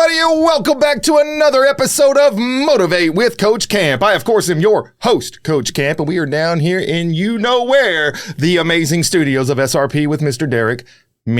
everybody, and welcome back to another episode of Motivate with Coach Camp. I, of course, am your host, Coach Camp, and we are down here in you-know-where, the amazing studios of SRP with Mr. Derek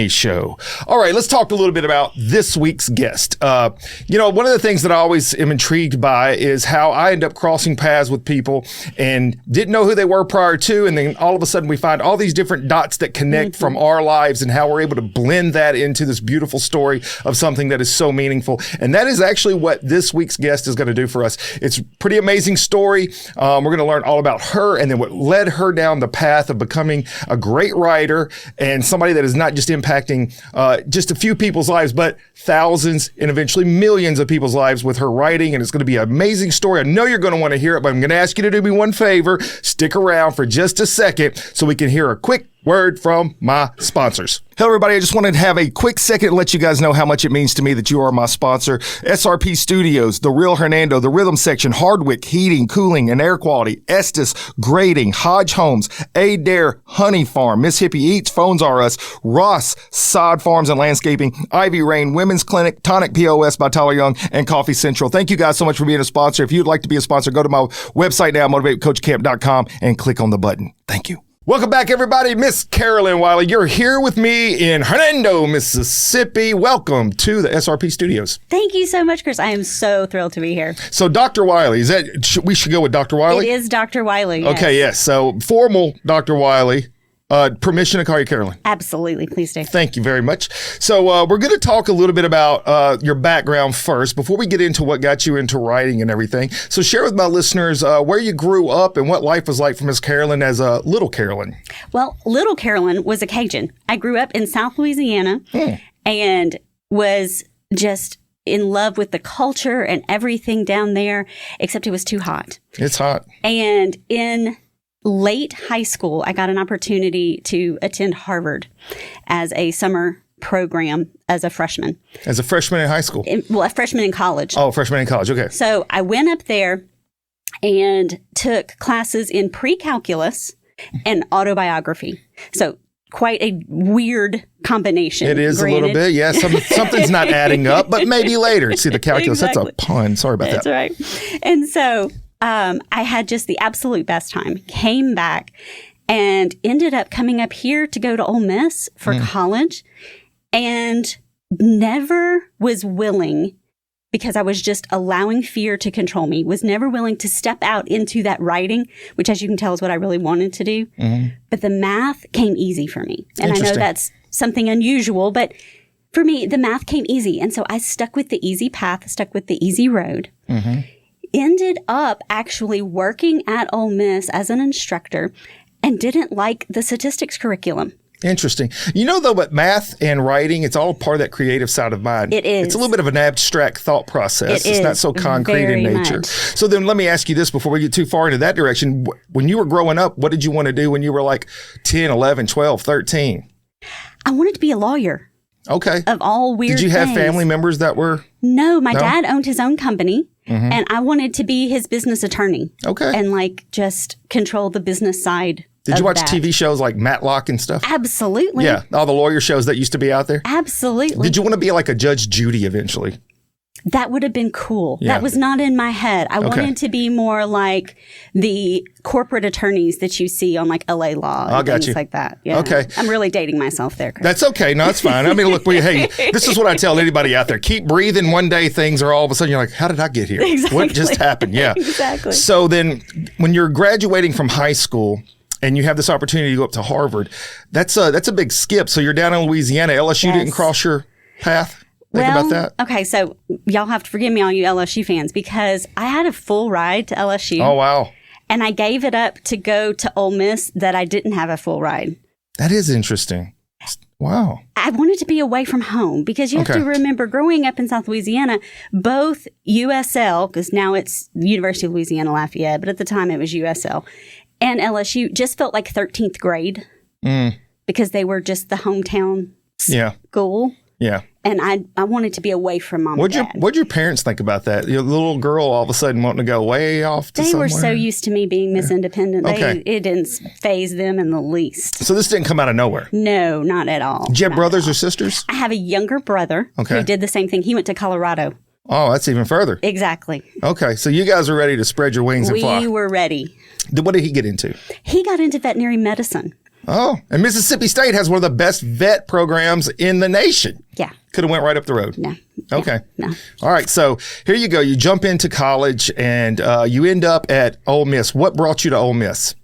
Show. All right, let's talk a little bit about this week's guest. One of the things that I always am intrigued by is how I end up crossing paths with people and didn't know who they were prior to, and then all of a sudden we find all these different dots that connect from our lives and how we're able to blend that into this beautiful story of something that is so meaningful. And that is actually what this week's guest is going to do for us. It's a pretty amazing story. We're going to learn all about her and then what led her down the path of becoming a great writer and somebody that is not just impacting just a few people's lives, but thousands and eventually millions of people's lives with her writing. And it's going to be an amazing story. I know you're going to want to hear it, but I'm going to ask you to do me one favor. Stick around for just a second so we can hear a quick word from my sponsors. Hello, everybody. I just wanted to have a quick second to let you guys know how much it means to me that you are my sponsor. SRP Studios, The Real Hernando, The Rhythm Section, Hardwick, Heating, Cooling, and Air Quality, Estes, Grading, Hodge Homes, Adair, Honey Farm, Miss Hippie Eats, Phones R Us, Ross, Sod Farms and Landscaping, Ivy Rain, Women's Clinic, Tonic POS by Tyler Young, and Coffee Central. Thank you guys so much for being a sponsor. If you'd like to be a sponsor, go to my website now, motivatecoachcamp.com, and click on the button. Thank you. Welcome back, everybody. Miss Carolyn Wiley, you're here with me in Hernando, Mississippi. Welcome to the SRP Studios. Thank you so much, Chris. I am so thrilled to be here. So, Dr. Wiley, we should go with Dr. Wiley? It is Dr. Wiley, yes. Okay, yes. So, formal Dr. Wiley. Permission to call you Carolyn? Absolutely. Please do. Thank you very much. So we're going to talk a little bit about your background first before we get into what got you into writing and everything. So share with my listeners where you grew up and what life was like for Miss Carolyn as a little Carolyn. Well, little Carolyn was a Cajun. I grew up in South Louisiana and was just in love with the culture and everything down there, except it was too hot. It's hot. And in late high school, I got an opportunity to attend Harvard as a summer program as a freshman. As a freshman in high school? A freshman in college. Oh, freshman in college. Okay. So I went up there and took classes in pre-calculus and autobiography. So quite a weird combination. It is granted. A little bit. Yeah, something's not adding up, but maybe later. See, the calculus, Exactly. That's a pun. Sorry about that. That's right. And so I had just the absolute best time, came back and ended up coming up here to go to Ole Miss for college and never was willing, because I was just allowing fear to control me, was never willing to step out into that writing, which as you can tell is what I really wanted to do. But the math came easy for me. And I know that's something unusual, but for me, the math came easy. And so I stuck with the easy path, stuck with the easy road. Ended up actually working at Ole Miss as an instructor and didn't like the statistics curriculum. Interesting. You know, though, but math and writing, it's all part of that creative side of mind. It is. It's a little bit of an abstract thought process. It's not so concrete in nature. Much. So then let me ask you this before we get too far into that direction. When you were growing up, what did you want to do when you were like 10, 11, 12, 13? I wanted to be a lawyer. Okay. Of all weird Did you have things. Family members that were? No, my dad owned his own company. And I wanted to be his business attorney. Okay. And just control the business side. Did you watch TV shows like Matlock and stuff? Absolutely. Yeah. All the lawyer shows that used to be out there? Absolutely. Did you want to be like a Judge Judy eventually? That would have been cool. Yeah. That was not in my head. I wanted to be more like the corporate attorneys that you see on LA Law and things like that. Yeah. Okay. I'm really dating myself there, Chris. That's okay. No, it's fine. I mean, look, hey, this is what I tell anybody out there. Keep breathing. One day things are all of a sudden you're like, how did I get here? Exactly. What just happened? Yeah. Exactly. So then when you're graduating from high school and you have this opportunity to go up to Harvard, that's a big skip. So you're down in Louisiana. LSU didn't cross your path? Think about that. Okay, so y'all have to forgive me, all you LSU fans, because I had a full ride to LSU. Oh, wow. And I gave it up to go to Ole Miss that I didn't have a full ride. That is interesting. Wow. I wanted to be away from home because you have to remember, growing up in South Louisiana, both USL, because now it's University of Louisiana Lafayette, but at the time it was USL, and LSU just felt like 13th grade because they were just the hometown school. Yeah. And I wanted to be away from mom and dad. What'd your parents think about that? Your little girl all of a sudden wanting to go way off to somewhere? They were so used to me being Miss Independent. Okay. It didn't faze them in the least. So this didn't come out of nowhere? No, not at all. Did you have brothers or sisters? I have a younger brother who did the same thing. He went to Colorado. Oh, that's even further. Exactly. Okay. So you guys were ready to spread your wings and fly. We were ready. What did he get into? He got into veterinary medicine. Oh, and Mississippi State has one of the best vet programs in the nation. Yeah. Could have went right up the road. No. Okay. No. All right. So here you go. You jump into college and you end up at Ole Miss. What brought you to Ole Miss?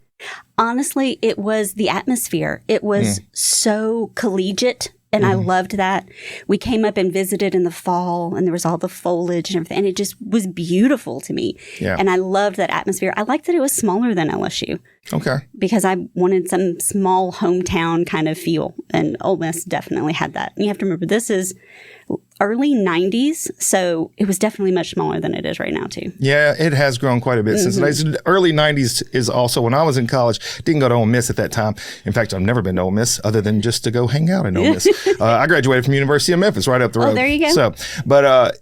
Honestly, it was the atmosphere. It was so collegiate. And I loved that. We came up and visited in the fall, and there was all the foliage and everything. And it just was beautiful to me. Yeah. And I loved that atmosphere. I liked that it was smaller than LSU. Okay. Because I wanted some small hometown kind of feel. And Ole Miss definitely had that. And you have to remember, this is early 90s. So it was definitely much smaller than it is right now, too. Yeah, it has grown quite a bit since the days. Early 90s is also when I was in college. Didn't go to Ole Miss at that time. In fact, I've never been to Ole Miss other than just to go hang out in Ole Miss. I graduated from University of Memphis right up the road. Oh, there you go. So, but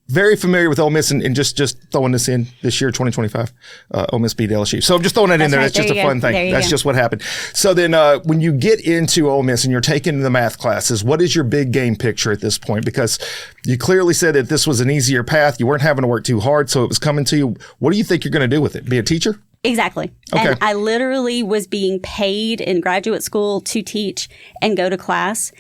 very familiar with Ole Miss and just throwing this in this year, 2025. Ole Miss beat LSU. So I'm just throwing that in there. That's just a fun thing. That's just what happened. So then when you get into Ole Miss and you're taking the math classes, what is your big game picture at this point? Because you clearly said that this was an easier path. You weren't having to work too hard, so it was coming to you. What do you think you're going to do with it? Be a teacher? Exactly. Okay. And I literally was being paid in graduate school to teach and go to class.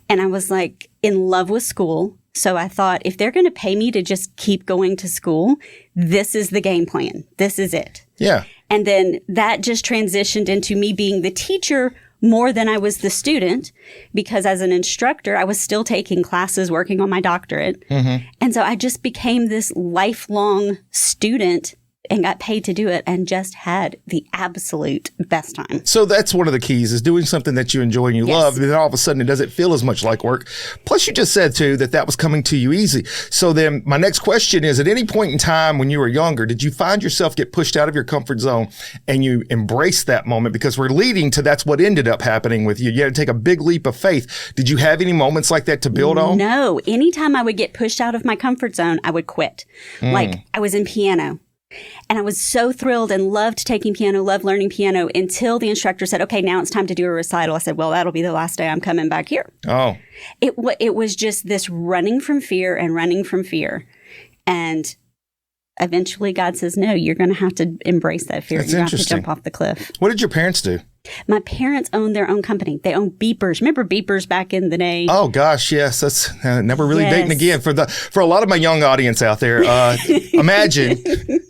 And I was like in love with school. So I thought, if they're going to pay me to just keep going to school, this is the game plan. This is it. Yeah. And then that just transitioned into me being the teacher more than I was the student, because as an instructor, I was still taking classes, working on my doctorate. And so I just became this lifelong student and got paid to do it and just had the absolute best time. So that's one of the keys, is doing something that you enjoy and you love, and then all of a sudden it doesn't feel as much like work. Plus, you just said, too, that was coming to you easy. So then my next question is, at any point in time when you were younger, did you find yourself get pushed out of your comfort zone and you embraced that moment? Because we're leading to that's what ended up happening with you. You had to take a big leap of faith. Did you have any moments like that to build on? No. Anytime I would get pushed out of my comfort zone, I would quit. Like, I was in piano. And I was so thrilled and loved taking piano, loved learning piano, until the instructor said, okay, now it's time to do a recital. I said, well, that'll be the last day I'm coming back here. Oh. It was just this running from fear and running from fear. And eventually God says, no, you're going to have to embrace that fear. That's you're going to have to interesting. jump off the cliff. What did your parents do? My parents owned their own company. They owned Beepers. Remember Beepers back in the day? Oh gosh, yes. That's never really dating again. For a lot of my young audience out there, imagine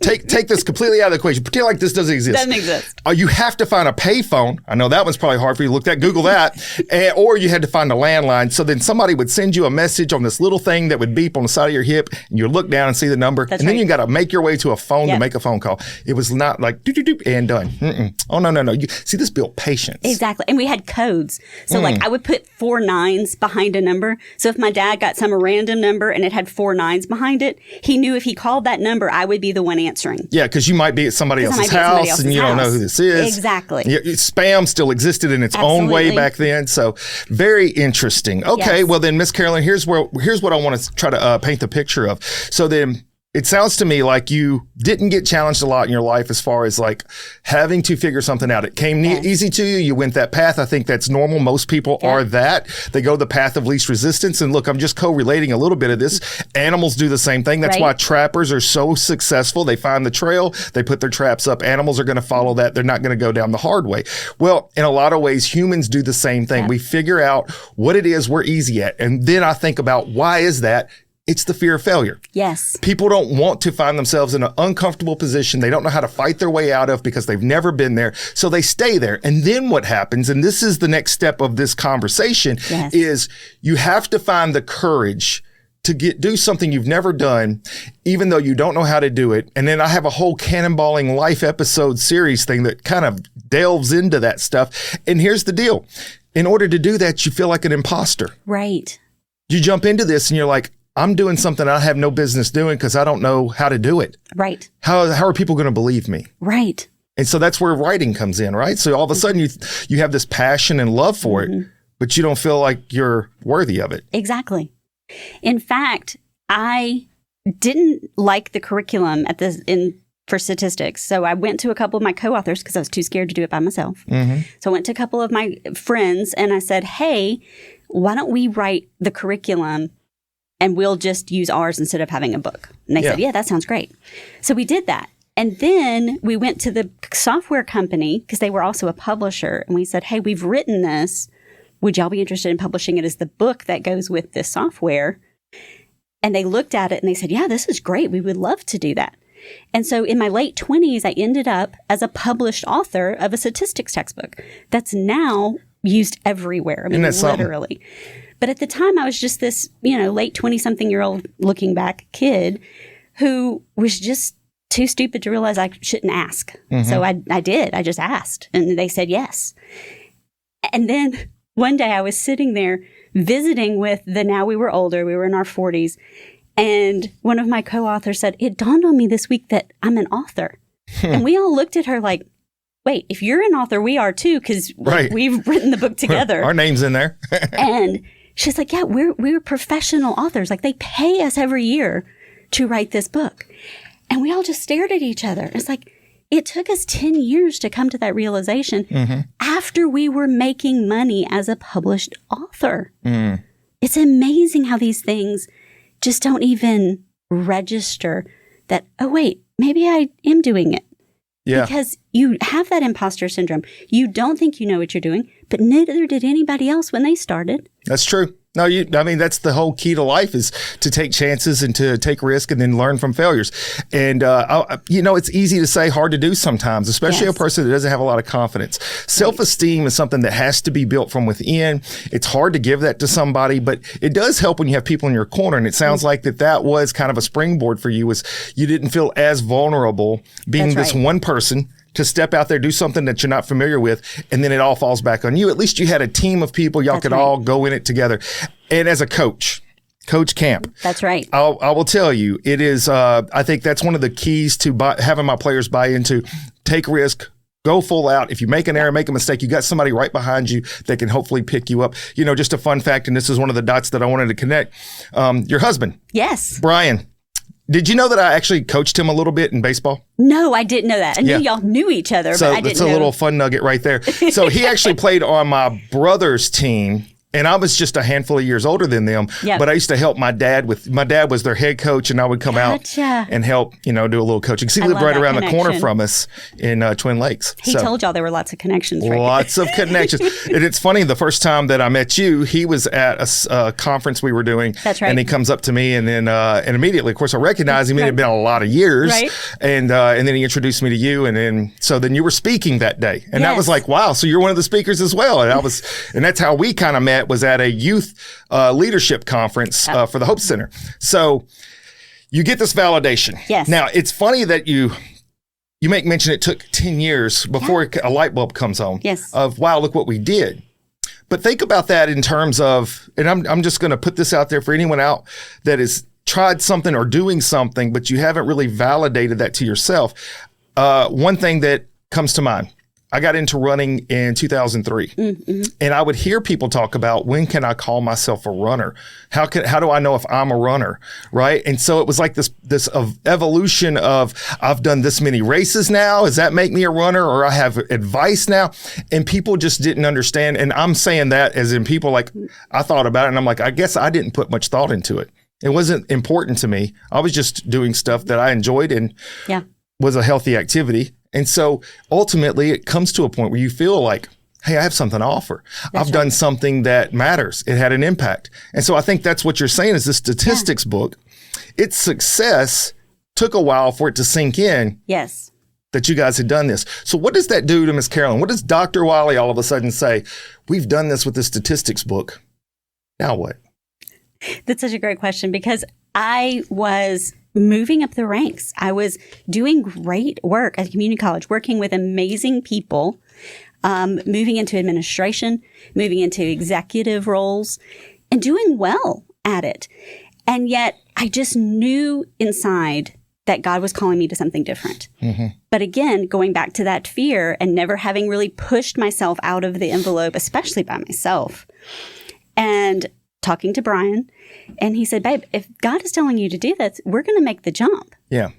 take this completely out of the equation. Pretend like this doesn't exist. Doesn't exist. You have to find a payphone. I know that one's probably hard for you to look at. Google that. Or you had to find a landline. So then somebody would send you a message on this little thing that would beep on the side of your hip, and you look down and see the number. That's and then right. you got to make your way to a phone to make a phone call. It was not like doop and done. Oh no. You see, this built patience. Exactly. And we had codes. So like I would put 4 9s behind a number. So if my dad got some random number and it had 4 9s behind it, he knew if he called that number, I would be the one answering. Yeah, because you might be at somebody else's house and you don't know who this is. Exactly. Yeah, spam still existed in its own way back then. So very interesting. Okay, well then, Miss Carolyn, here's what I want to try to paint the picture of. So then, it sounds to me like you didn't get challenged a lot in your life as far as like having to figure something out. It came easy to you. You went that path. I think that's normal. Most people are that. They go the path of least resistance. And look, I'm just co-relating a little bit of this. Animals do the same thing. That's why trappers are so successful. They find the trail. They put their traps up. Animals are going to follow that. They're not going to go down the hard way. Well, in a lot of ways, humans do the same thing. We figure out what it is we're easy at. And then I think about, why is that? It's the fear of failure. Yes. People don't want to find themselves in an uncomfortable position they don't know how to fight their way out of because they've never been there. So they stay there. And then what happens, and this is the next step of this conversation, is you have to find the courage to do something you've never done, even though you don't know how to do it. And then I have a whole cannonballing life episode series thing that kind of delves into that stuff. And here's the deal. In order to do that, you feel like an imposter. Right. You jump into this and you're like, I'm doing something I have no business doing because I don't know how to do it. Right. How are people going to believe me? Right. And so that's where writing comes in, right? So all of a sudden you have this passion and love for it, but you don't feel like you're worthy of it. Exactly. In fact, I didn't like the curriculum for statistics. So I went to a couple of my co-authors because I was too scared to do it by myself. So I went to a couple of my friends and I said, hey, why don't we write the curriculum and we'll just use ours instead of having a book? And they said, yeah, that sounds great. So we did that. And then we went to the software company because they were also a publisher. And we said, hey, we've written this. Would y'all be interested in publishing it as the book that goes with this software? And they looked at it and they said, yeah, this is great. We would love to do that. And so in my late 20s, I ended up as a published author of a statistics textbook that's now used everywhere. I mean, literally. But at the time, I was just this, late 20-something-year-old looking back kid who was just too stupid to realize I shouldn't ask. So I did. I just asked. And they said yes. And then one day I was sitting there visiting with now we were older. We were in our 40s. And one of my co-authors said, it dawned on me this week that I'm an author. And we all looked at her like, wait, if you're an author, we are too, because we've written the book together. Our name's in there. And she's like, yeah, we're professional authors. Like they pay us every year to write this book. And we all just stared at each other. It's like, it took us 10 years to come to that realization after we were making money as a published author. It's amazing how these things just don't even register that, oh, wait, maybe I am doing it. Yeah. Because you have that imposter syndrome. You don't think you know what you're doing, but neither did anybody else when they started. That's true. No, that's the whole key to life is to take chances and to take risk and then learn from failures. And, it's easy to say, hard to do sometimes, especially a person that doesn't have a lot of confidence. Self-esteem is something that has to be built from within. It's hard to give that to somebody, but it does help when you have people in your corner. And it sounds like that was kind of a springboard for you, was you didn't feel as vulnerable being this one person to step out there, do something that you're not familiar with, and then it all falls back on you. At least you had a team of people. Y'all could all go in it together. And as a coach, Coach Camp. That's right. I will tell you, it is, I think that's one of the keys to having my players buy into. Take risk. Go full out. If you make an error, make a mistake, you got somebody right behind you that can hopefully pick you up. Just a fun fact, and this is one of the dots that I wanted to connect. Your husband. Yes. Brian. Did you know that I actually coached him a little bit in baseball? No, I didn't know that. I knew y'all knew each other, but I didn't know. So it's a little fun nugget right there. So he actually played on my brother's team. And I was just a handful of years older than them, but I used to help my dad my dad was their head coach, and I would come out and help, do a little coaching. Because he lived right around the corner from us in Twin Lakes. He told y'all there were lots of connections, right? Lots of connections. And it's funny, the first time that I met you, he was at a conference we were doing. That's right. And he comes up to me, and then and immediately, of course, I recognized him. It had been a lot of years. Right. And then he introduced me to you, and then you were speaking that day. And that was like, wow, so you're one of the speakers as well. And that's how we kind of met, was at a youth leadership conference for the Hope Center. So you get this validation. Yes. Now, it's funny that you make mention it took 10 years before a light bulb comes on. Yes. Of, wow, look what we did. But think about that in terms of, and I'm just going to put this out there for anyone out that has tried something or doing something, but you haven't really validated that to yourself. One thing that comes to mind, I got into running in 2003, and I would hear people talk about, when can I call myself a runner? How do I know if I'm a runner, right? And so it was like this evolution of, I've done this many races now. Does that make me a runner? Or I have advice now? And people just didn't understand. And I'm saying that as in people, like, I thought about it, and I'm like, I guess I didn't put much thought into it. It wasn't important to me. I was just doing stuff that I enjoyed and was a healthy activity. And so ultimately it comes to a point where you feel like, hey, I have something to offer. I've done something that matters. It had an impact. And so I think that's what you're saying is the statistics book. Its success took a while for it to sink in. Yes. That you guys had done this. So what does that do to Miss Carolyn? What does Dr. Wiley all of a sudden say? We've done this with the statistics book. Now what? That's such a great question, because I was moving up the ranks. I was doing great work at community college, working with amazing people, moving into administration, moving into executive roles, and doing well at it. And yet I just knew inside that God was calling me to something different. But again, going back to that fear and never having really pushed myself out of the envelope, especially by myself. And talking to Brian, and he said, babe, if God is telling you to do this, we're going to make the jump. Yeah.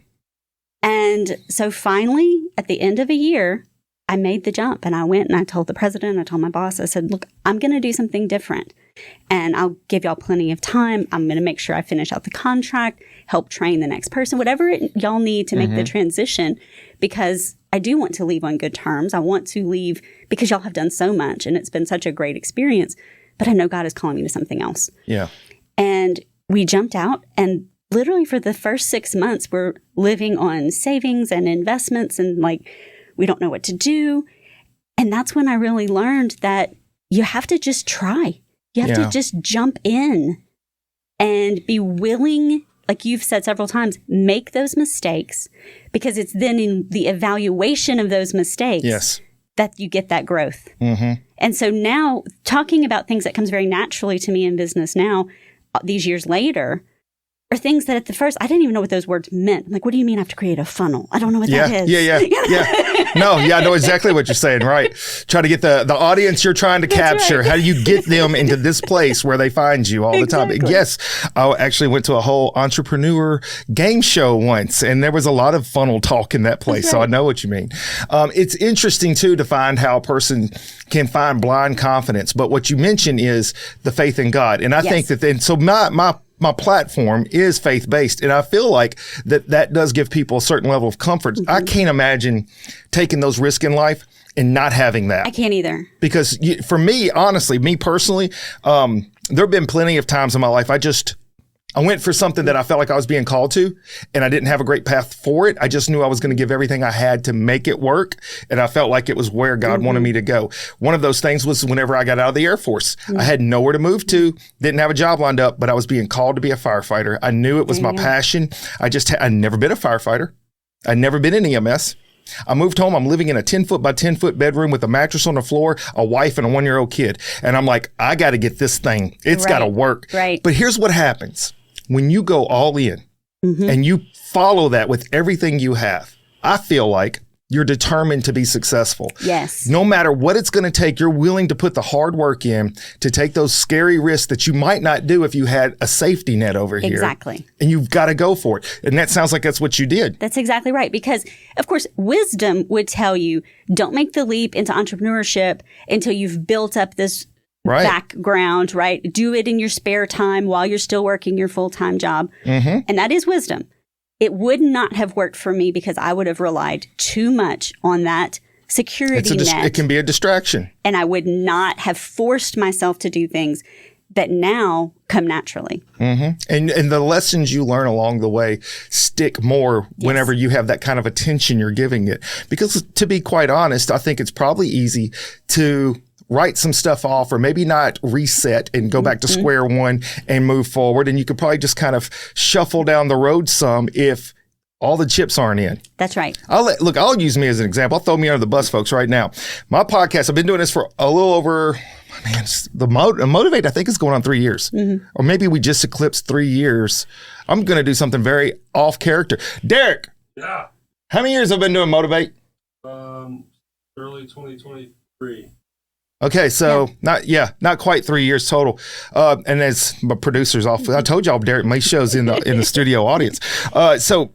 And so finally, at the end of a year, I made the jump, and I went and I told the president, I told my boss, I said, look, I'm going to do something different, and I'll give y'all plenty of time. I'm going to make sure I finish out the contract, help train the next person, whatever y'all need to make the transition, because I do want to leave on good terms. I want to leave because y'all have done so much, and it's been such a great experience, but I know God is calling me to something else. Yeah. And we jumped out, and literally for the first 6 months, we're living on savings and investments, and like, we don't know what to do. And that's when I really learned that you have to just try. You have to just jump in and be willing, like you've said several times, make those mistakes, because it's then in the evaluation of those mistakes that you get that growth. And so now, talking about things that comes very naturally to me in business now, these years later, are things that at the first, I didn't even know what those words meant. I'm like, what do you mean I have to create a funnel? I don't know what that is. No, I know exactly what you're saying, right? Try to get the audience you're trying to capture. Right. How do you get them into this place where they find you all the time? Yes, I actually went to a whole entrepreneur game show once, and there was a lot of funnel talk in that place, so I know what you mean. It's interesting, too, to find how a person can find blind confidence, but what you mentioned is the faith in God, and I think that then, so my platform is faith-based, and I feel like that does give people a certain level of comfort. I can't imagine taking those risks in life and not having that. I can't either. Because for me, honestly, me personally, there have been plenty of times in my life I went for something that I felt like I was being called to, and I didn't have a great path for it. I just knew I was going to give everything I had to make it work, and I felt like it was where God wanted me to go. One of those things was whenever I got out of the Air Force. I had nowhere to move to, didn't have a job lined up, but I was being called to be a firefighter. I knew it was my passion. I'd never been a firefighter. I'd never been in EMS. I moved home. I'm living in a 10-foot by 10-foot bedroom with a mattress on the floor, a wife, and a 1-year-old kid. And I'm like, I got to get this thing. It's got to work. Right. But here's what happens. When you go all in and you follow that with everything you have, I feel like you're determined to be successful. Yes. No matter what it's going to take, you're willing to put the hard work in to take those scary risks that you might not do if you had a safety net over here. Exactly. And you've got to go for it. And that sounds like that's what you did. That's exactly right. Because, of course, wisdom would tell you, don't make the leap into entrepreneurship until you've built up this background, right? Do it in your spare time while you're still working your full-time job. And that is wisdom. It would not have worked for me because I would have relied too much on that security net. It can be a distraction. And I would not have forced myself to do things that now come naturally. And the lessons you learn along the way stick more whenever you have that kind of attention you're giving it. Because to be quite honest, I think it's probably easy to write some stuff off or maybe not reset and go back to square one and move forward. And you could probably just kind of shuffle down the road some if all the chips aren't in. That's right. I'll use me as an example. I'll throw me under the bus, folks, right now. My podcast, I've been doing this for a little over, Motivate, I think, is going on 3 years. Or maybe we just eclipsed 3 years. I'm going to do something very off character. Derek. Yeah. How many years have I been doing Motivate? Early 2023. Okay, so not quite 3 years total. And as my producer's off, I told y'all Derek May show's in the studio audience. So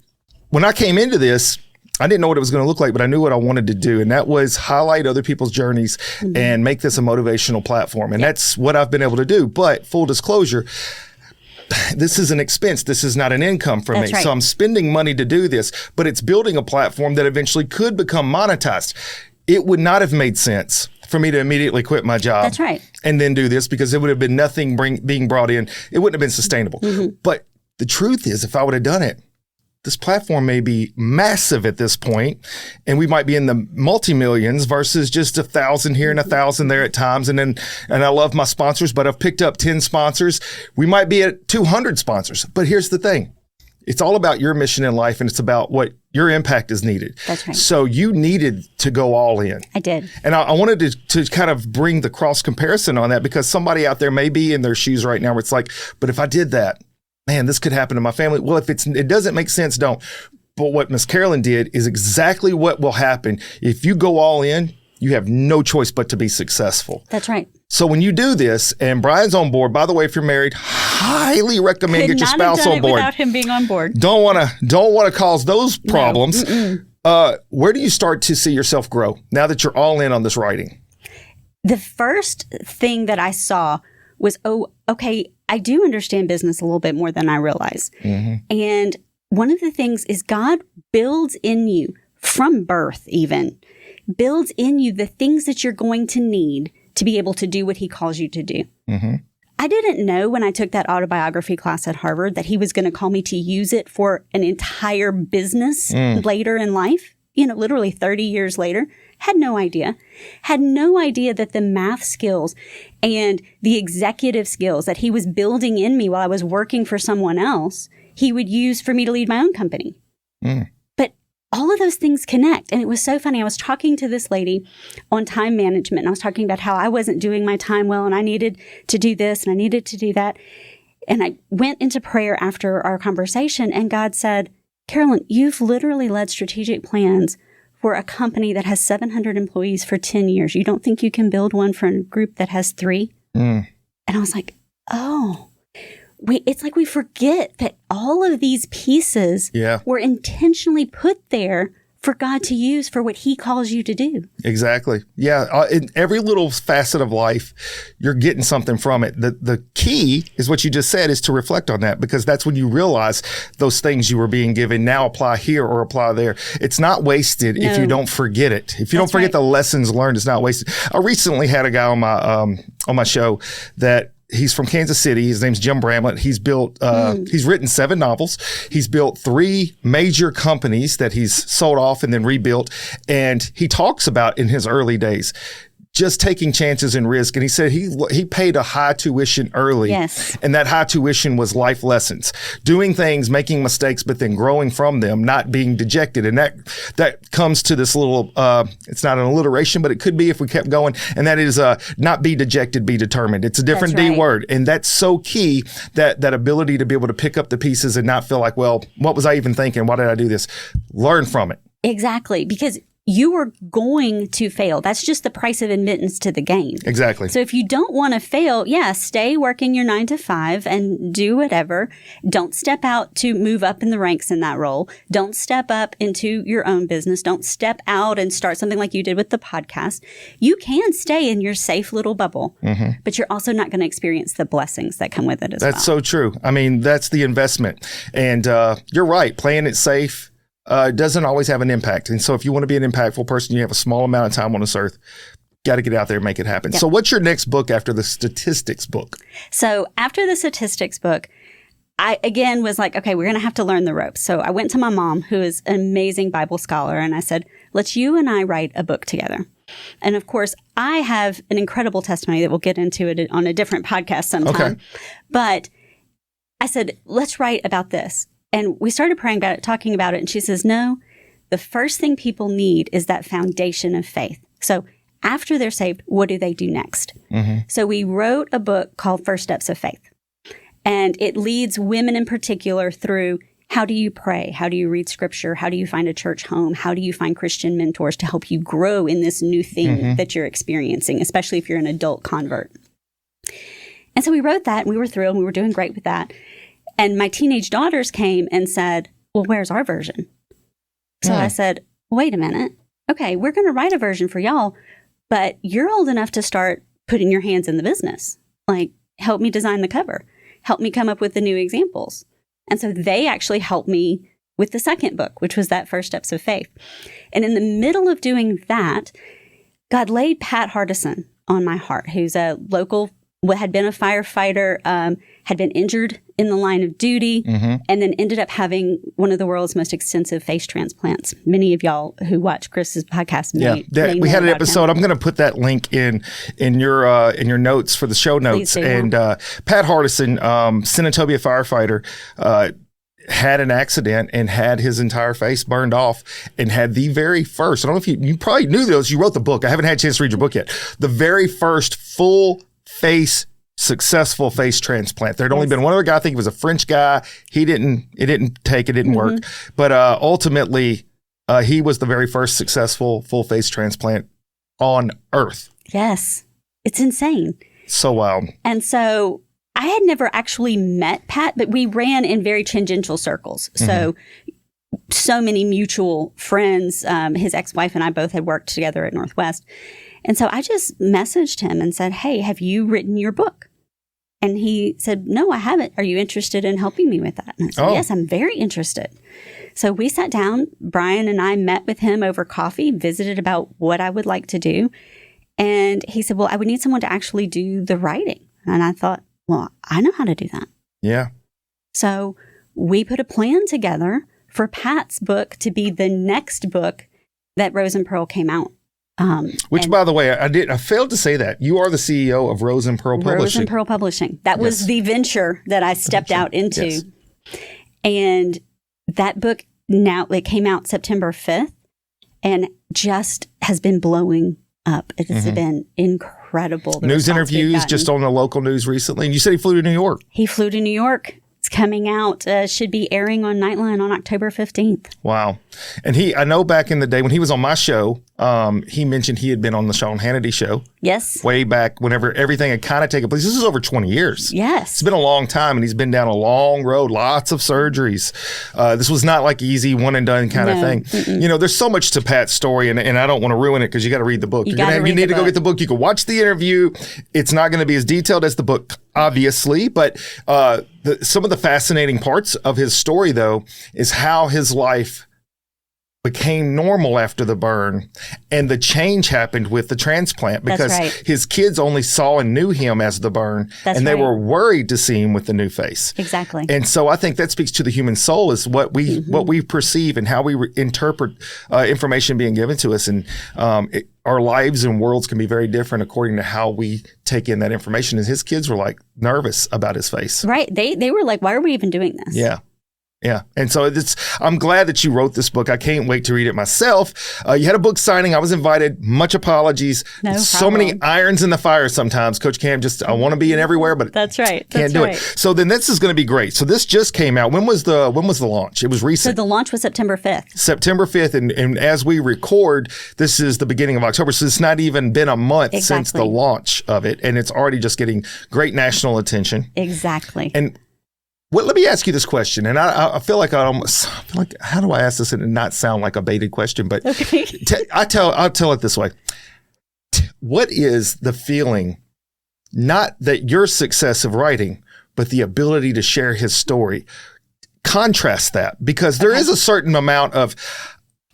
when I came into this, I didn't know what it was going to look like, but I knew what I wanted to do, and that was highlight other people's journeys and make this a motivational platform. And that's what I've been able to do. But full disclosure, this is an expense. This is not an income for me. Right. So I'm spending money to do this, but it's building a platform that eventually could become monetized. It would not have made sense for me to immediately quit my job. That's right. And then do this, because it would have been nothing being brought in. It wouldn't have been sustainable. But the truth is, if I would have done it, this platform may be massive at this point, and we might be in the multi-millions versus just 1,000 here and 1,000 there at times. And I love my sponsors, but I've picked up 10 sponsors. We might be at 200 sponsors. But here's the thing. It's all about your mission in life, and it's about what your impact is needed. That's right. So you needed to go all in. I did. And I wanted to kind of bring the cross comparison on that, because somebody out there may be in their shoes right now where it's like, but if I did that, man, this could happen to my family. Well, if it doesn't make sense, don't. But what Miss Carolyn did is exactly what will happen. If you go all in, you have no choice but to be successful. That's right. So when you do this, and Brian's on board, by the way, if you're married, highly recommend get your spouse on board. Without him being on board. Don't want to cause those problems. No. Where do you start to see yourself grow now that you're all in on this writing? The first thing that I saw was, okay, I do understand business a little bit more than I realize. And one of the things is God builds in you from birth even, builds in you the things that you're going to need to be able to do what he calls you to do. I didn't know when I took that autobiography class at Harvard that he was going to call me to use it for an entire business later in life, literally 30 years later. Had no idea. Had no idea that the math skills and the executive skills that he was building in me while I was working for someone else, he would use for me to lead my own company. But all of those things connect. And it was so funny. I was talking to this lady on time management, and I was talking about how I wasn't doing my time well, and I needed to do this and I needed to do that. And I went into prayer after our conversation, and God said, Carolyn, you've literally led strategic plans for a company that has 700 employees for 10 years. You don't think you can build one for a group that has 3? And I was like, it's like we forget that all of these pieces were intentionally put there for God to use for what he calls you to do. Exactly. Yeah. In every little facet of life, you're getting something from it. The key is what you just said, is to reflect on that, because that's when you realize those things you were being given now apply here or apply there. It's not wasted if you don't forget it. If you don't forget the lessons learned, it's not wasted. I recently had a guy on my show that he's from Kansas City. His name's Jim Bramlett. He's built, he's written 7 novels. He's built 3 major companies that he's sold off and then rebuilt. And he talks about in his early days, just taking chances and risk. And he said he paid a high tuition early. Yes. And that high tuition was life lessons, doing things, making mistakes, but then growing from them, not being dejected. And that comes to this little, it's not an alliteration, but it could be if we kept going. And that is not be dejected, be determined. It's a different D word. And that's so key, that ability to be able to pick up the pieces and not feel like, well, what was I even thinking? Why did I do this? Learn from it. Exactly. Because you are going to fail. That's just the price of admittance to the game. Exactly. So if you don't want to fail, stay working your 9 to 5 and do whatever. Don't step out to move up in the ranks in that role. Don't step up into your own business. Don't step out and start something like you did with the podcast. You can stay in your safe little bubble, but you're also not going to experience the blessings that come with it as well. That's so true. I mean, that's the investment. And you're right. Playing it safe doesn't always have an impact. And so if you want to be an impactful person, you have a small amount of time on this earth, got to get out there and make it happen. Yep. So what's your next book after the statistics book? So after the statistics book, I again was like, okay, we're going to have to learn the ropes. So I went to my mom, who is an amazing Bible scholar, and I said, let's you and I write a book together. And of course, I have an incredible testimony that we'll get into it on a different podcast sometime. Okay. But I said, let's write about this. And we started praying about it, talking about it. And she says, no, the first thing people need is that foundation of faith. So after they're saved, what do they do next? So we wrote a book called First Steps of Faith. And it leads women in particular through, how do you pray? How do you read scripture? How do you find a church home? How do you find Christian mentors to help you grow in this new thing that you're experiencing, especially if you're an adult convert? And so we wrote that, and we were thrilled, and we were doing great with that. And my teenage daughters came and said, well, where's our version? So I said, wait a minute. Okay, we're going to write a version for y'all, but you're old enough to start putting your hands in the business. Like, help me design the cover. Help me come up with the new examples. And so they actually helped me with the second book, which was that First Steps of Faith. And in the middle of doing that, God laid Pat Hardison on my heart, who's a local, had been a firefighter, had been injured in the line of duty, and then ended up having one of the world's most extensive face transplants. Many of y'all who watch Chris's podcast may we had an him. episode. I'm going to put that link in your notes for the show notes. And Pat Hardison, Senatobia firefighter, had an accident and had his entire face burned off, and had the very first, I don't know if you probably knew this, you wrote the book. I haven't had a chance to read your book yet. The very first full successful face transplant. There had only been one other guy. I think it was a French guy. It didn't work. But ultimately, he was the very first successful full face transplant on earth. Yes. It's insane. So wild. And so I had never actually met Pat, but we ran in very tangential circles. So many mutual friends. His ex-wife and I both had worked together at Northwest. And so I just messaged him and said, hey, have you written your book? And he said, no, I haven't. Are you interested in helping me with that? And I said, yes, I'm very interested. So we sat down. Brian and I met with him over coffee, visited about what I would like to do. And he said, well, I would need someone to actually do the writing. And I thought, well, I know how to do that. Yeah. So we put a plan together for Pat's book to be the next book that Rose and Pearl came out. Which, by the way, I failed to say that. You are the CEO of Rose and Pearl Publishing. Rose and Pearl Publishing. That was the venture that I stepped out into. Yes. And that book now, it came out September 5th and just has been blowing up. It's been incredible. News interviews just on the local news recently. And you said he flew to New York. He flew to New York. It's coming out, should be airing on Nightline on October 15th. Wow. And I know back in the day when he was on my show, he mentioned he had been on the Sean Hannity show. Yes. Way back whenever everything had kind of taken place. This is over 20 years. Yes. It's been a long time and he's been down a long road, lots of surgeries. This was not like easy one and done kind of thing. Mm-mm. You know, there's so much to Pat's story and I don't want to ruin it because you got to read the book. You need to go get the book. You can watch the interview. It's not going to be as detailed as the book, obviously, but some of the fascinating parts of his story, though, is how his life became normal after the burn and the change happened with the transplant because his kids only saw and knew him as the burn and they were worried to see him with the new face. Exactly. And so I think that speaks to the human soul is what we perceive and how we interpret information being given to us. And our lives and worlds can be very different according to how we take in that information. And his kids were like nervous about his face. Right. They were like, why are we even doing this? Yeah. Yeah. And so I'm glad that you wrote this book. I can't wait to read it myself. You had a book signing. I was invited. Much apologies. No problem. So many irons in the fire sometimes. Coach Cam, I want to be in everywhere, but that's right. Can't do it. So then this is going to be great. So this just came out. When was the launch? It was recent. So the launch was September 5th. September 5th. And as we record, this is the beginning of October. So it's not even been a month since the launch of it. And it's already just getting great national attention. Exactly. And let me ask you this question, and I feel like how do I ask this and not sound like a baited question? But okay. I'll tell it this way: what is the feeling, not that your success of writing, but the ability to share his story? Contrast that because there is a certain amount of.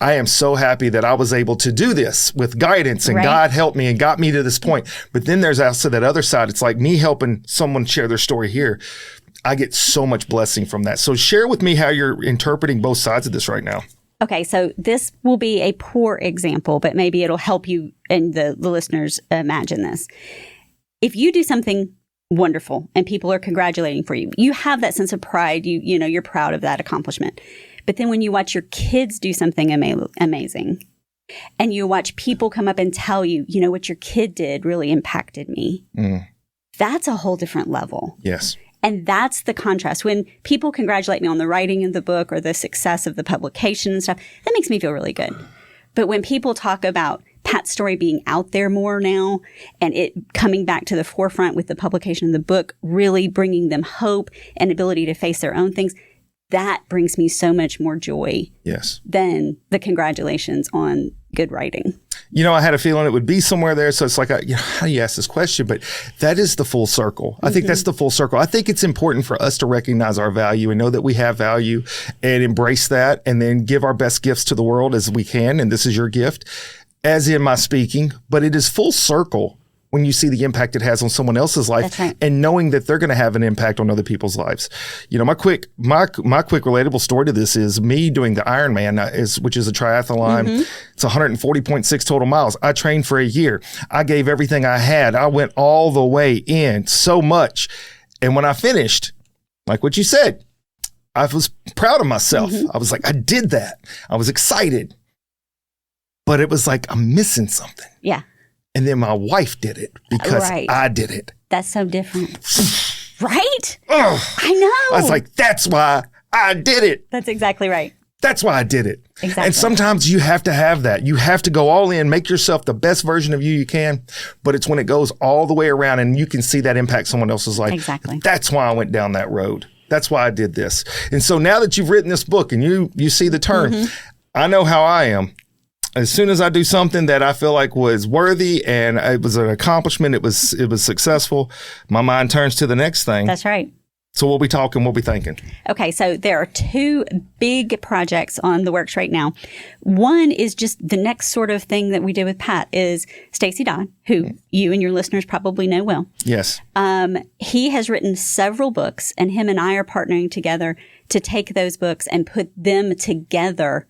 I am so happy that I was able to do this with guidance and God helped me and got me to this point. But then there's also that other side. It's like me helping someone share their story here. I get so much blessing from that. So share with me how you're interpreting both sides of this right now. Okay, so this will be a poor example, but maybe it'll help you and the listeners imagine this. If you do something wonderful and people are congratulating for you, you have that sense of pride. You know, you're proud of that accomplishment. But then when you watch your kids do something amazing and you watch people come up and tell you, you know, what your kid did really impacted me, that's a whole different level. Yes. And that's the contrast. When people congratulate me on the writing of the book or the success of the publication and stuff, that makes me feel really good. But when people talk about Pat's story being out there more now and it coming back to the forefront with the publication of the book, really bringing them hope and ability to face their own things, that brings me so much more joy than the congratulations on good writing. You know, I had a feeling it would be somewhere there. So it's like, how do you ask this question? But that is the full circle. I think that's the full circle. I think it's important for us to recognize our value and know that we have value and embrace that and then give our best gifts to the world as we can. And this is your gift, as in my speaking. But it is full circle when you see the impact it has on someone else's life and knowing that they're going to have an impact on other people's lives. You know, my quick relatable story to this is me doing the Ironman, which is a triathlon. It's 140.6 total miles. I trained for a year. I gave everything I had. I went all the way in so much. And when I finished, like what you said, I was proud of myself. I was like, I did that. I was excited. But it was like, I'm missing something. Yeah. And then my wife did it because I did it. That's so different. Right? I know. I was like, that's why I did it. That's exactly right. That's why I did it. Exactly. And sometimes you have to have that. You have to go all in, make yourself the best version of you can. But it's when it goes all the way around and you can see that impact someone else's life. Exactly. That's why I went down that road. That's why I did this. And so now that you've written this book and you see the turn, I know how I am. As soon as I do something that I feel like was worthy and it was an accomplishment, it was successful, my mind turns to the next thing. That's right. So we'll be talking, we'll be thinking. Okay, so there are two big projects on the works right now. One is just the next sort of thing that we did with Pat is Stacey Dodd, who you and your listeners probably know well. Yes. He has written several books, and him and I are partnering together to take those books and put them together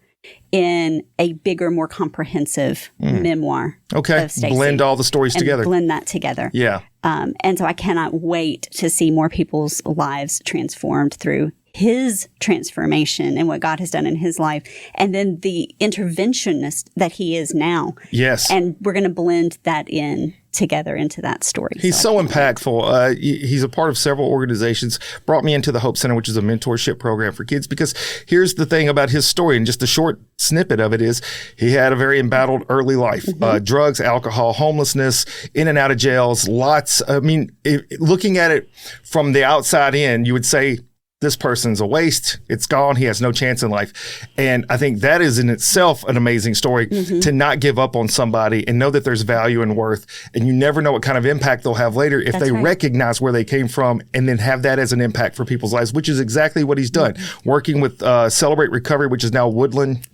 in a bigger, more comprehensive memoir. Okay. Of Stacey, blend all the stories and together. Blend that together. Yeah. And so I cannot wait to see more people's lives transformed through his transformation and what God has done in his life. And then the interventionist that he is now. Yes. And we're going to blend that in together into that story. He's so impactful. He's a part of several organizations, brought me into the Hope Center, which is a mentorship program for kids, because here's the thing about his story, and just a short snippet of it is he had a very embattled early life, drugs, alcohol, homelessness, in and out of jails, lots. I mean, looking at it from the outside in, you would say, this person's a waste. It's gone. He has no chance in life. And I think that is in itself an amazing story to not give up on somebody and know that there's value and worth. And you never know what kind of impact they'll have later if they recognize where they came from and then have that as an impact for people's lives, which is exactly what he's done. Working with Celebrate Recovery, which is now Woodland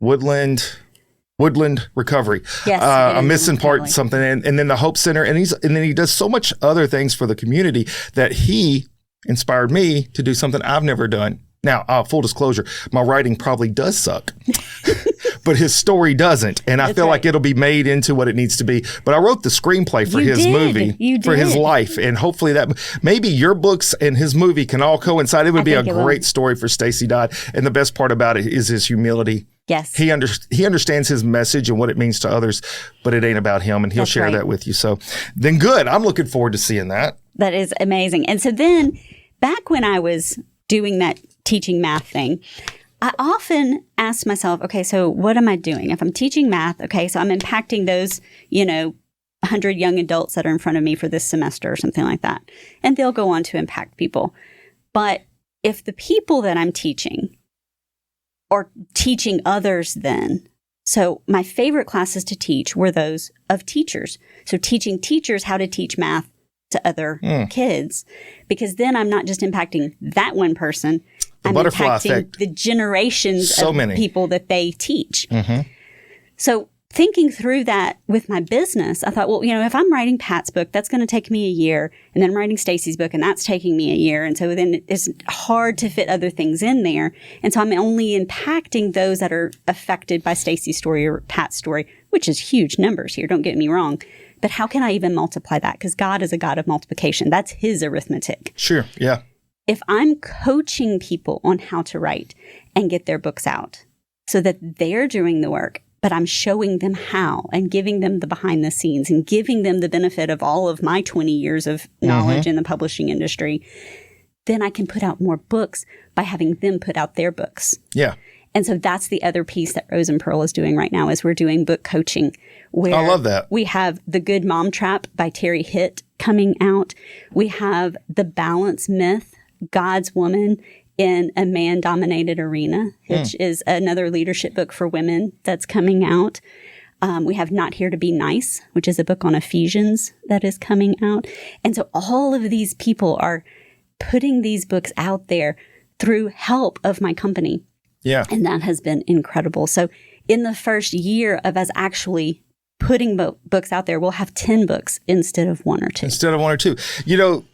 Recovery. Yes, I'm missing part something. And then the Hope Center. And then he does so much other things for the community that he inspired me to do something I've never done. Now, full disclosure, my writing probably does suck, but his story doesn't. And I feel like it'll be made into what it needs to be. But I wrote the screenplay for his movie, for his life. And hopefully that maybe your books and his movie can all coincide. It would be a great story for Stacey Dodd. And the best part about it is his humility. Yes. He understands his message and what it means to others, but it ain't about him. And he'll share that with you. So then good. I'm looking forward to seeing that. That is amazing. And so then back when I was doing that teaching math thing, I often asked myself, okay, so what am I doing? If I'm teaching math, okay, so I'm impacting those, 100 young adults that are in front of me for this semester or something like that. And they'll go on to impact people. But if the people that I'm teaching are teaching others then, so my favorite classes to teach were those of teachers. So teaching teachers how to teach math to other kids, because then I'm not just impacting that one person, I'm impacting effect. The generations of people that they teach. So thinking through that with my business, I thought, well, if I'm writing Pat's book, that's going to take me a year, and then I'm writing Stacey's book, and that's taking me a year. And so then it's hard to fit other things in there. And so I'm only impacting those that are affected by Stacey's story or Pat's story, which is huge numbers here, don't get me wrong. But how can I even multiply that? Because God is a God of multiplication. That's his arithmetic. Sure, yeah. If I'm coaching people on how to write and get their books out so that they're doing the work, but I'm showing them how and giving them the behind the scenes and giving them the benefit of all of my 20 years of knowledge in the publishing industry, then I can put out more books by having them put out their books. Yeah. And so that's the other piece that Rose and Pearl is doing right now is we're doing book coaching. Where I love that. We have The Good Mom Trap by Terry Hitt coming out. We have The Balance Myth, God's Woman in a Man-Dominated Arena, which is another leadership book for women that's coming out. We have Not Here to Be Nice, which is a book on Ephesians that is coming out. And so all of these people are putting these books out there through help of my company. Yeah. And that has been incredible. So in the first year of us actually putting books out there, we'll have 10 books instead of one or two.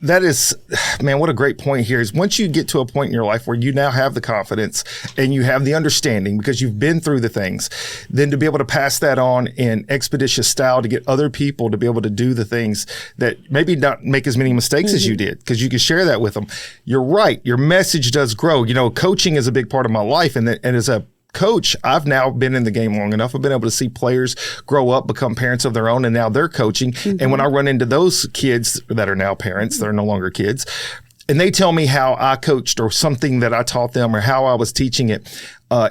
That is, man, what a great point here is once you get to a point in your life where you now have the confidence and you have the understanding because you've been through the things, then to be able to pass that on in expeditious style to get other people to be able to do the things that maybe not make as many mistakes as you did because you can share that with them. You're right. Your message does grow. Coaching is a big part of my life. And as a coach, I've now been in the game long enough. I've been able to see players grow up, become parents of their own, and now they're coaching. And when I run into those kids that are now parents, they're no longer kids, and they tell me how I coached or something that I taught them or how I was teaching it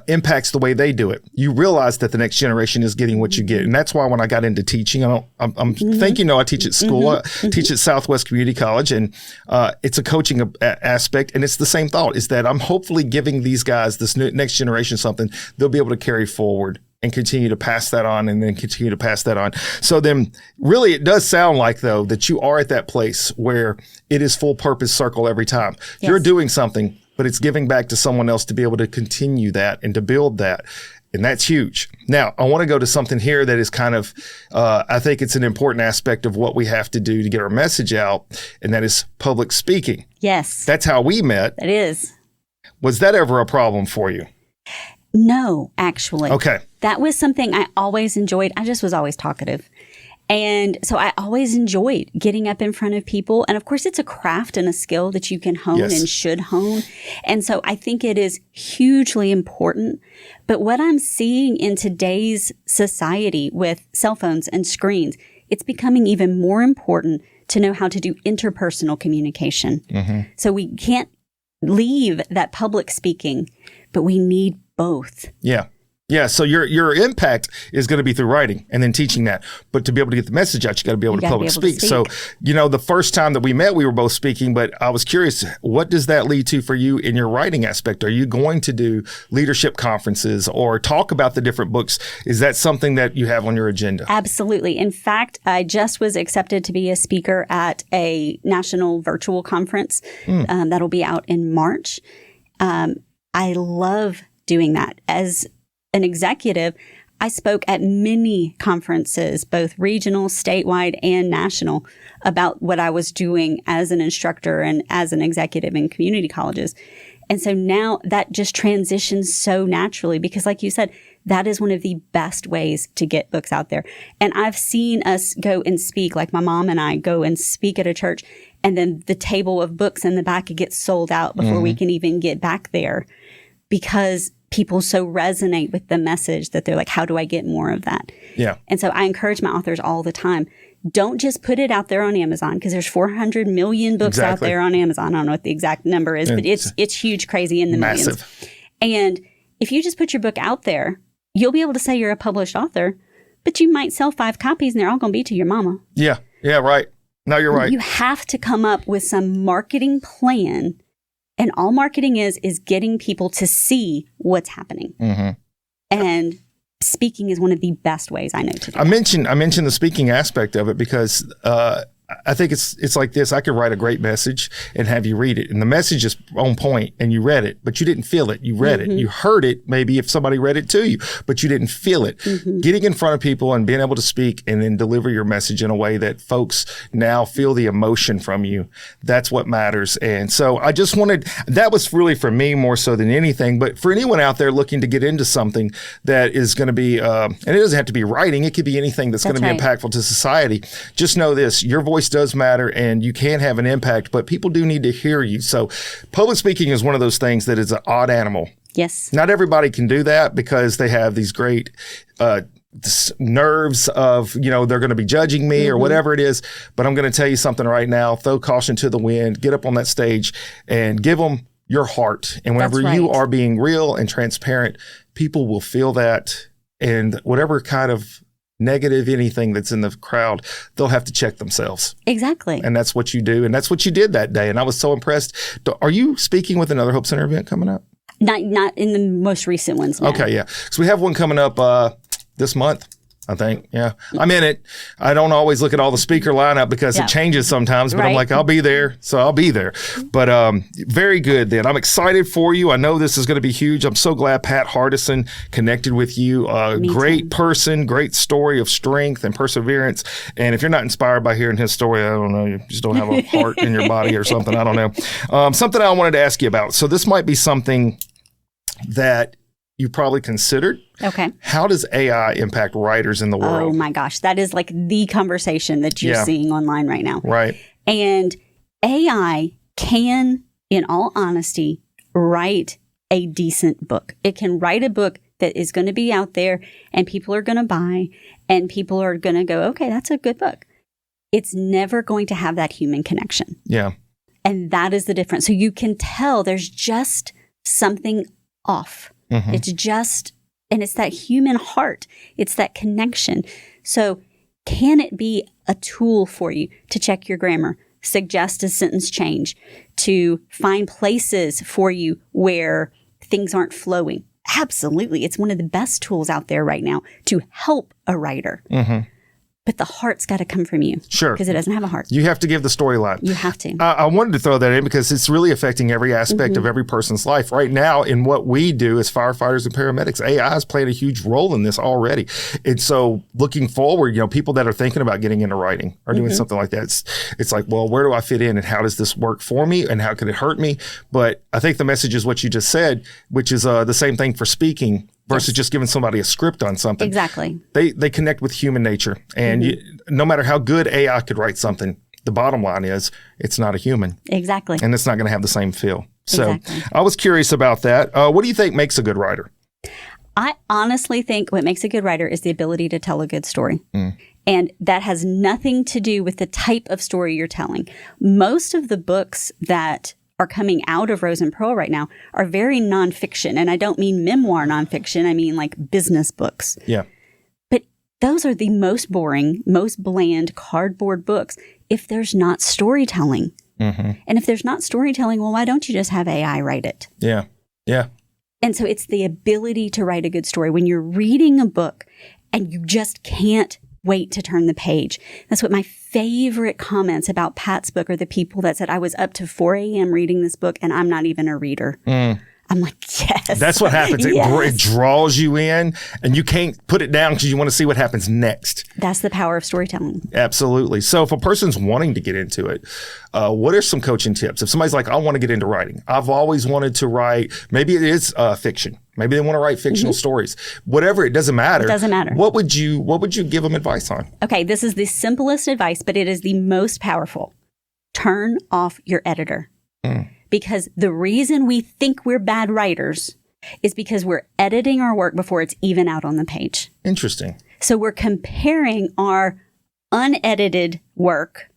impacts the way they do it. You realize that the next generation is getting what you get. And that's why when I got into teaching, I'm thinking, I teach at school, I teach at Southwest Community College, and it's a coaching aspect. And it's the same thought, is that I'm hopefully giving these guys, this next generation, something they'll be able to carry forward and continue to pass that on and then continue to pass that on. So then really it does sound like, though, that you are at that place where it is full purpose circle every time. Yes. You're doing something, but it's giving back to someone else to be able to continue that and to build that. And that's huge. Now, I want to go to something here that is kind of, I think it's an important aspect of what we have to do to get our message out, and that is public speaking. Yes. That's how we met. It is. Was that ever a problem for you? No, actually. Okay. That was something I always enjoyed. I just was always talkative. And so I always enjoyed getting up in front of people. And of course, it's a craft and a skill that you can hone Yes. and should hone. And so I think it is hugely important. But what I'm seeing in today's society with cell phones and screens, it's becoming even more important to know how to do interpersonal communication. So we can't leave that public speaking, but we need both. Yeah. Yeah. So your impact is going to be through writing and then teaching that. But to be able to get the message out, you got to be able to gotta be public able to speak. So, the first time that we met, we were both speaking, but I was curious, what does that lead to for you in your writing aspect? Are you going to do leadership conferences or talk about the different books? Is that something that you have on your agenda? Absolutely. In fact, I just was accepted to be a speaker at a national virtual conference that'll be out in March. I love doing that. As an executive, I spoke at many conferences, both regional, statewide, and national, about what I was doing as an instructor and as an executive in community colleges. And so now that just transitions so naturally because, like you said, that is one of the best ways to get books out there. And I've seen us go and speak, like my mom and I go and speak at a church, and then the table of books in the back gets sold out before we can even get back there because people so resonate with the message that they're like, how do I get more of that? Yeah. And so I encourage my authors all the time, don't just put it out there on Amazon because there's 400 million books out there on Amazon. I don't know what the exact number is, but it's huge, crazy in the massive millions. And if you just put your book out there, you'll be able to say you're a published author, but you might sell 5 copies and they're all going to be to your mama. Yeah. Yeah. Right. No, you're right. You have to come up with some marketing plan. And all marketing is getting people to see what's happening. And speaking is one of the best ways I know to do I mentioned the speaking aspect of it because I think it's like this. I could write a great message and have you read it. And the message is on point and you read it, but you didn't feel it. You read it. You heard it maybe if somebody read it to you, but you didn't feel it. Getting in front of people and being able to speak and then deliver your message in a way that folks now feel the emotion from you. That's what matters. And so I just that was really for me more so than anything, but for anyone out there looking to get into something that is going to be, and it doesn't have to be writing. It could be anything that's going to be impactful to society. Just know this, your voice does matter and you can have an impact, but people do need to hear you. So public speaking is one of those things that is an odd animal. Yes. Not everybody can do that because they have these great nerves of, they're going to be judging me or whatever it is. But I'm going to tell you something right now, throw caution to the wind, get up on that stage and give them your heart. And whenever you are being real and transparent, people will feel that. And whatever kind of negative anything that's in the crowd, they'll have to check themselves. Exactly. And that's what you do. And that's what you did that day. And I was so impressed. Are you speaking with another Hope Center event coming up? Not in the most recent ones. No. Okay. Yeah. So we have one coming up this month, I think. Yeah. I'm in it. I don't always look at all the speaker lineup because it changes sometimes, but I'm like, I'll be there. So I'll be there. But very good then. I'm excited for you. I know this is going to be huge. I'm so glad Pat Hardison connected with you. Great person, great story of strength and perseverance. And if you're not inspired by hearing his story, I don't know, you just don't have a heart in your body or something. I don't know. Something I wanted to ask you about. So this might be something that you probably considered. Okay. How does AI impact writers in the world? Oh my gosh. That is like the conversation that you're seeing online right now. Right. And AI can, in all honesty, write a decent book. It can write a book that is going to be out there and people are going to buy and people are going to go, okay, that's a good book. It's never going to have that human connection. Yeah. And that is the difference. So you can tell there's just something off. It's just, and it's that human heart. It's that connection. So can it be a tool for you to check your grammar, suggest a sentence change, to find places for you where things aren't flowing? Absolutely. It's one of the best tools out there right now to help a writer. But the heart's got to come from you. Sure. Because it doesn't have a heart. You have to give the storyline. You have to. I wanted to throw that in because it's really affecting every aspect of every person's life. Right now, in what we do as firefighters and paramedics, AI is playing a huge role in this already. And so looking forward, people that are thinking about getting into writing or doing something like that, it's like, well, where do I fit in and how does this work for me and how could it hurt me? But I think the message is what you just said, which is the same thing for speaking versus just giving somebody a script on something. Exactly. They connect with human nature. And no matter how good AI could write something, the bottom line is it's not a human. Exactly. And it's not going to have the same feel. So Exactly. I was curious about that. What do you think makes a good writer? I honestly think what makes a good writer is the ability to tell a good story. And that has nothing to do with the type of story you're telling. Most of the books that are coming out of Rose and Pearl right now are very nonfiction. And I don't mean memoir nonfiction. I mean like business books. Yeah. But those are the most boring, most bland cardboard books if there's not storytelling. And if there's not storytelling, well, why don't you just have AI write it? Yeah. Yeah. And so it's the ability to write a good story. When you're reading a book and you just can't wait to turn the page. That's what my favorite comments about Pat's book are the people that said, I was up to 4 a.m. reading this book and I'm not even a reader. I'm like, yes. That's what happens. It draws you in and you can't put it down because you want to see what happens next. That's the power of storytelling. Absolutely. So if a person's wanting to get into it, what are some coaching tips? If somebody's like, I want to get into writing. I've always wanted to write, maybe it is fiction. Maybe they want to write fictional stories. Whatever, it doesn't matter. It doesn't matter. What would you give them advice on? Okay, this is the simplest advice, but it is the most powerful. Turn off your editor. Because the reason we think we're bad writers is because we're editing our work before it's even out on the page. Interesting. So we're comparing our unedited work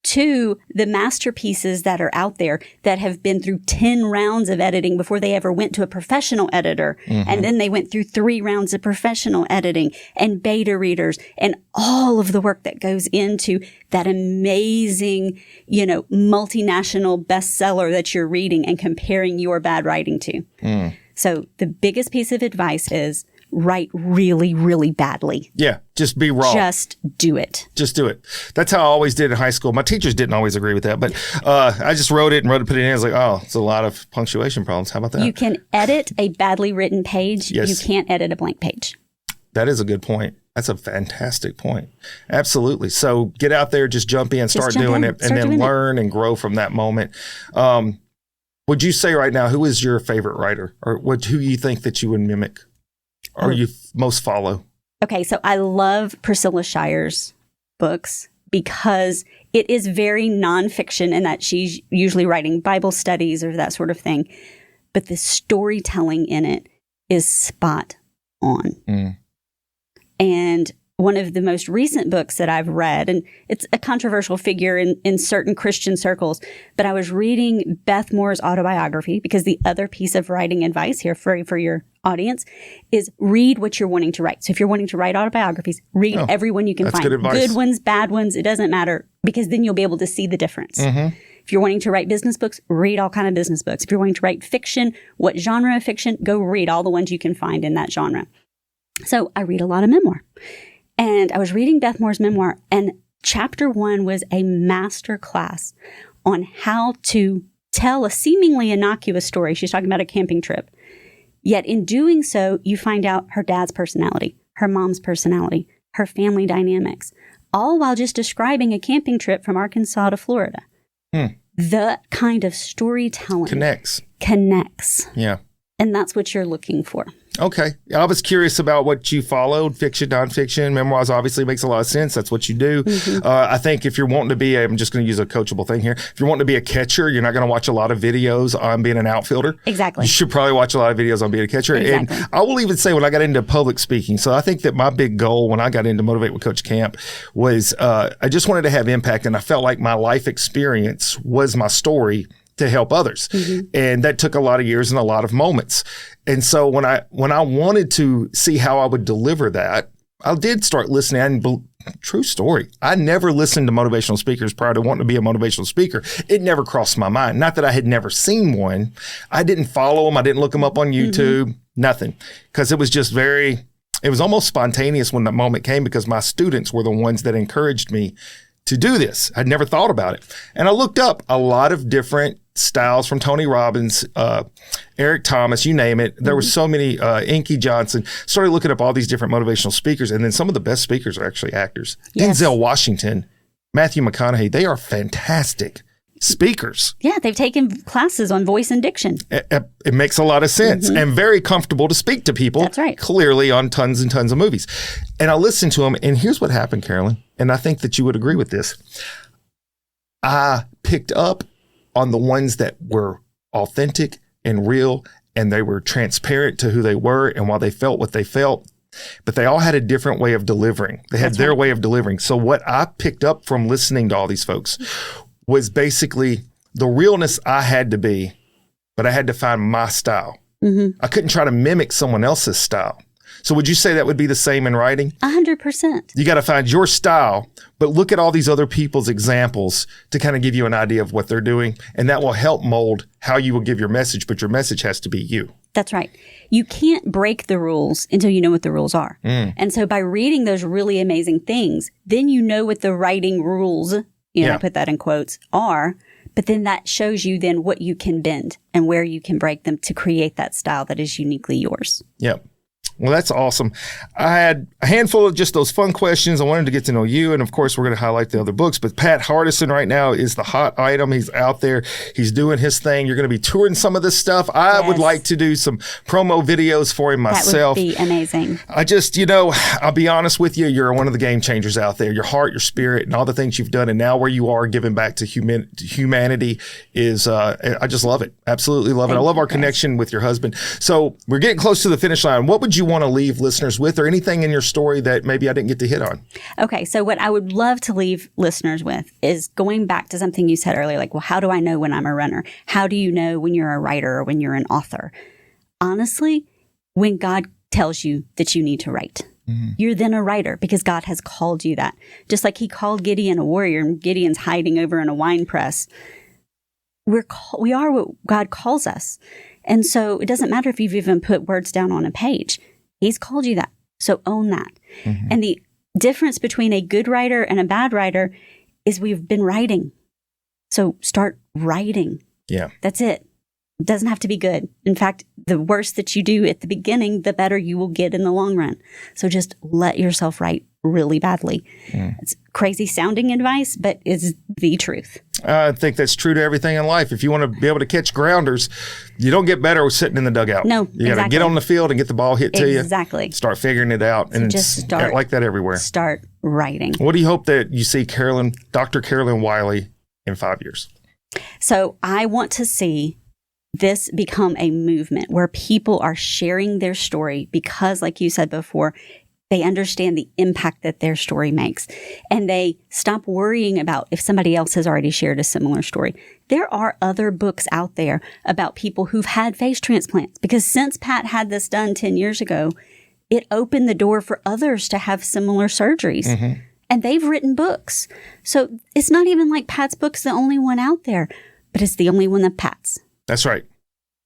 to the masterpieces that are out there that have been through 10 rounds of editing before they ever went to a professional editor. And then they went through 3 rounds of professional editing and beta readers and all of the work that goes into that amazing, multinational bestseller that you're reading and comparing your bad writing to. So the biggest piece of advice is write really, really badly. Yeah, just be raw. Just do it. Just do it. That's how I always did in high school. My teachers didn't always agree with that, but I just wrote it, put it in. I was like, oh, it's a lot of punctuation problems. How about that? You can edit a badly written page. Yes. You can't edit a blank page. That is a good point. That's a fantastic point. Absolutely. So get out there, just jump in, start doing it, and then learn and grow from that moment. Would you say right now, who is your favorite writer, or who you think that you would mimic? Or you most follow? Okay, so I love Priscilla Shire's books because it is very nonfiction in that she's usually writing Bible studies or that sort of thing. But the storytelling in it is spot on. And one of the most recent books that I've read, and it's a controversial figure in certain Christian circles, but I was reading Beth Moore's autobiography because the other piece of writing advice here for your audience is read what you're wanting to write. So if you're wanting to write autobiographies, read every one you can find. Good ones, bad ones, it doesn't matter because then you'll be able to see the difference. If you're wanting to write business books, read all kind of business books. If you're wanting to write fiction, what genre of fiction, go read all the ones you can find in that genre. So I read a lot of memoir. And I was reading Beth Moore's memoir, and chapter 1 was a master class on how to tell a seemingly innocuous story. She's talking about a camping trip. Yet in doing so, you find out her dad's personality, her mom's personality, her family dynamics, all while just describing a camping trip from Arkansas to Florida. The kind of storytelling connects. Yeah. And that's what you're looking for. Okay. I was curious about what you followed, fiction, nonfiction. Memoirs obviously makes a lot of sense. That's what you do. I think if you're wanting to be, I'm just going to use a coachable thing here. If you're wanting to be a catcher, you're not going to watch a lot of videos on being an outfielder. Exactly. You should probably watch a lot of videos on being a catcher. Exactly. And I will even say when I got into public speaking, so I think that my big goal when I got into Motivate with Coach Camp was I just wanted to have impact, and I felt like my life experience was my story to help others. And that took a lot of years and a lot of moments. And so when I wanted to see how I would deliver that, I did start listening. True story. I never listened to motivational speakers prior to wanting to be a motivational speaker. It never crossed my mind. Not that I had never seen one. I didn't follow them. I didn't look them up on YouTube, nothing. Because it was just it was almost spontaneous when the moment came because my students were the ones that encouraged me to do this. I'd never thought about it. And I looked up a lot of different styles from Tony Robbins, Eric Thomas, you name it. There were so many, Inky Johnson. Started looking up all these different motivational speakers. And then some of the best speakers are actually actors. Yes. Denzel Washington, Matthew McConaughey, they are fantastic speakers. Yeah, they've taken classes on voice and diction. It makes a lot of sense and very comfortable to speak to people. That's right. Clearly on tons and tons of movies. And I listened to them, and here's what happened, Carolyn, and I think that you would agree with this. I picked up on the ones that were authentic and real, and they were transparent to who they were and why they felt what they felt. But they all had a different way of delivering. They had their way of delivering. So what I picked up from listening to all these folks was basically the realness I had to be, but I had to find my style. I couldn't try to mimic someone else's style. So would you say that would be the same in writing? 100%. You got to find your style, but look at all these other people's examples to kind of give you an idea of what they're doing. And that will help mold how you will give your message, but your message has to be you. That's right. You can't break the rules until you know what the rules are. And so by reading those really amazing things, then you know what the writing rules, I put that in quotes, are. But then that shows you then what you can bend and where you can break them to create that style that is uniquely yours. Yep. Well, that's awesome. I had a handful of just those fun questions. I wanted to get to know you. And of course, we're going to highlight the other books. But Pat Hardison right now is the hot item. He's out there. He's doing his thing. You're going to be touring some of this stuff. I would like to do some promo videos for him myself. That would be amazing. I just, I'll be honest with you. You're one of the game changers out there. Your heart, your spirit, and all the things you've done. And now where you are giving back to humanity is, I just love it. Absolutely love it. I love our connection with your husband. So we're getting close to the finish line. What would you want to leave listeners with, or anything in your story that maybe I didn't get to hit on? Okay, so what I would love to leave listeners with is going back to something you said earlier, like, well, how do I know when I'm a runner? How do you know when you're a writer or when you're an author? Honestly, when God tells you that you need to write, you're then a writer because God has called you that. Just like he called Gideon a warrior and Gideon's hiding over in a wine press. We are what God calls us. And so it doesn't matter if you've even put words down on a page. He's called you that. So own that. And the difference between a good writer and a bad writer is we've been writing. So start writing. Yeah. That's it. It doesn't have to be good. In fact, the worse that you do at the beginning, the better you will get in the long run. So just let yourself write really badly. It's crazy sounding advice, but it's the truth. I think that's true to everything in life. If you want to be able to catch grounders, you don't get better with sitting in the dugout. No, you got to get on the field and get the ball hit to you. Exactly. Start figuring it out. And just it's start like that everywhere. Start writing. What do you hope that you see Dr. Carolyn Wiley in 5 years? So I want to see this become a movement where people are sharing their story because, like you said before, they understand the impact that their story makes, and they stop worrying about if somebody else has already shared a similar story. There are other books out there about people who've had face transplants, because since Pat had this done 10 years ago, it opened the door for others to have similar surgeries. And they've written books. So it's not even like Pat's book's the only one out there, but it's the only one of Pat's. That's right.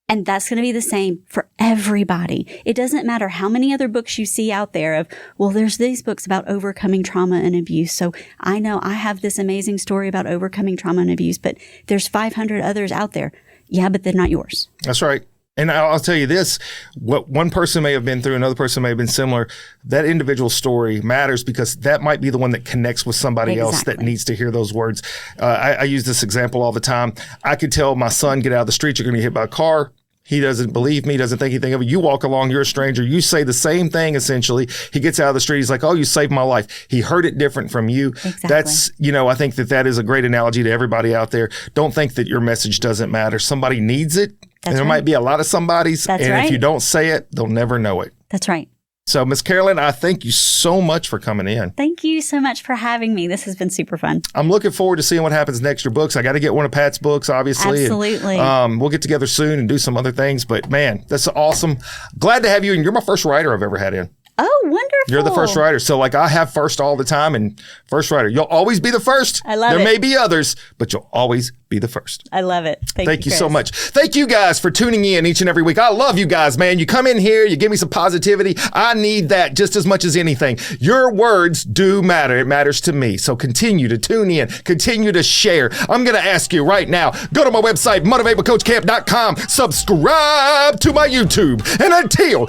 And that's going to be the same for everybody. It doesn't matter how many other books you see out there of, well, there's these books about overcoming trauma and abuse. So I know I have this amazing story about overcoming trauma and abuse, but there's 500 others out there. Yeah, but they're not yours. That's right. And I'll tell you this, what one person may have been through, another person may have been similar. That individual story matters because that might be the one that connects with somebody else that needs to hear those words. I use this example all the time. I could tell my son, get out of the street, you're going to get hit by a car. He doesn't believe me, doesn't think anything of it. You walk along, you're a stranger. You say the same thing, essentially. He gets out of the street. He's like, oh, you saved my life. He heard it different from you. Exactly. That's, I think that is a great analogy to everybody out there. Don't think that your message doesn't matter. Somebody needs it. And there might be a lot of somebodies. That's and right. if you don't say it, they'll never know it. That's right. So, Miss Carolyn, I thank you so much for coming in. Thank you so much for having me. This has been super fun. I'm looking forward to seeing what happens next. Your books. I got to get one of Pat's books, obviously. Absolutely. And, we'll get together soon and do some other things. But man, that's awesome. Glad to have you. And you're my first writer I've ever had in. Oh, wonderful. You're the first writer. So I have first all the time and first writer. You'll always be the first. I love it. There may be others, but you'll always be the first. I love it. Thank you Chris. so much. Thank you guys for tuning in each and every week. I love you guys, man. You come in here, you give me some positivity. I need that just as much as anything. Your words do matter. It matters to me. So continue to tune in, continue to share. I'm going to ask you right now, go to my website, motivatewithcoachcamp.com, subscribe to my YouTube. And until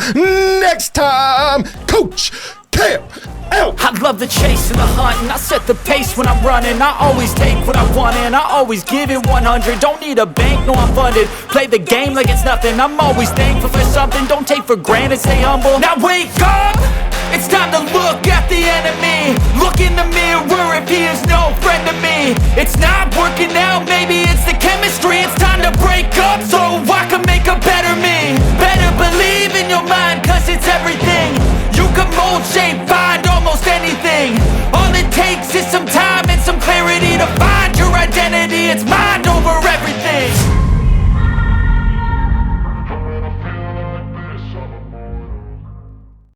next time, Coach Camp out. I love the chase and the hunt, and I set the pace when I'm running. I always take what I want and I always give it 100. Don't need a bank, no I'm funded. Play the game like it's nothing. I'm always thankful for something. Don't take for granted, stay humble. Now wake up! It's time to look at the enemy. Look in the mirror if he is no friend to me. It's not working out, maybe it's the chemistry. It's time to break up so I can make a better me. Better believe in your mind, cause it's everything.